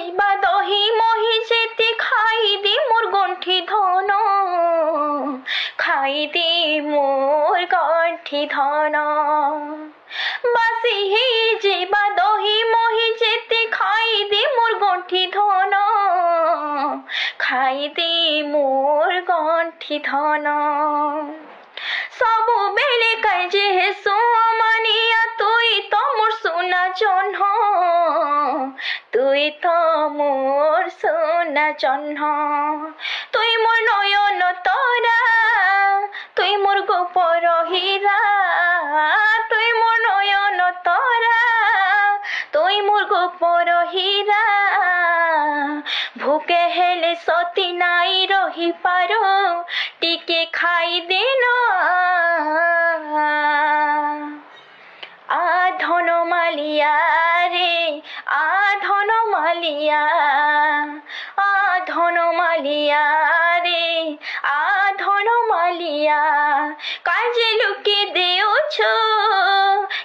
যেবা দহি মহি যেতে খাই দি মোর গণ্ঠি ধন, খাই দি মোর গণ্ঠি ধন। বাসি যেবা দহি মহি যেতে খাই দি মোর গণ্ঠি ধন, খাই দি মোর গণ্ঠি ধন। ସବୁବେଳେ କାଜେ ହେସୁ ଅମାନିଆ, ତୁଇ ତ ମୋର୍ ସୁନା ଜହ୍ନ, ତୁଇ ତ ମୋର୍ ସୁନା ଜହ୍ନ। তুই মোর নয়ন তরা, তুই মোর গোপর হীরা, তুই মোর নয়ন তরা, তুই মোর গোপর হীরা। ভোকে হেলে সতী নাই রহি পারো, টিকে খাই দিন আধন মালিয়া রে, আধন মালিয়া, আধন মালিয়া রে, আধন মালিয়া। কাজে লুকে দেউছো,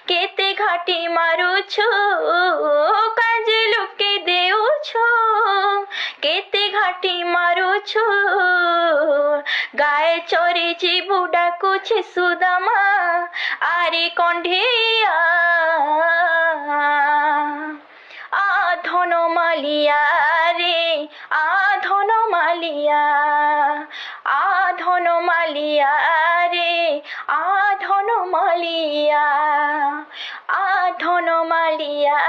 কেতে ঘাটি মারুছো, কাজে লুকে দেউছো, কেতে ঘাটি মারুছো। গায়ে চরে জীবু ডাকুছে সুদামা, আরে কণ্ঢেয়া। আধন মালিয়া রে, আধন মালিয়া, আধন মালিয়া রে, আধন মালিয়া, আধন মালিয়া।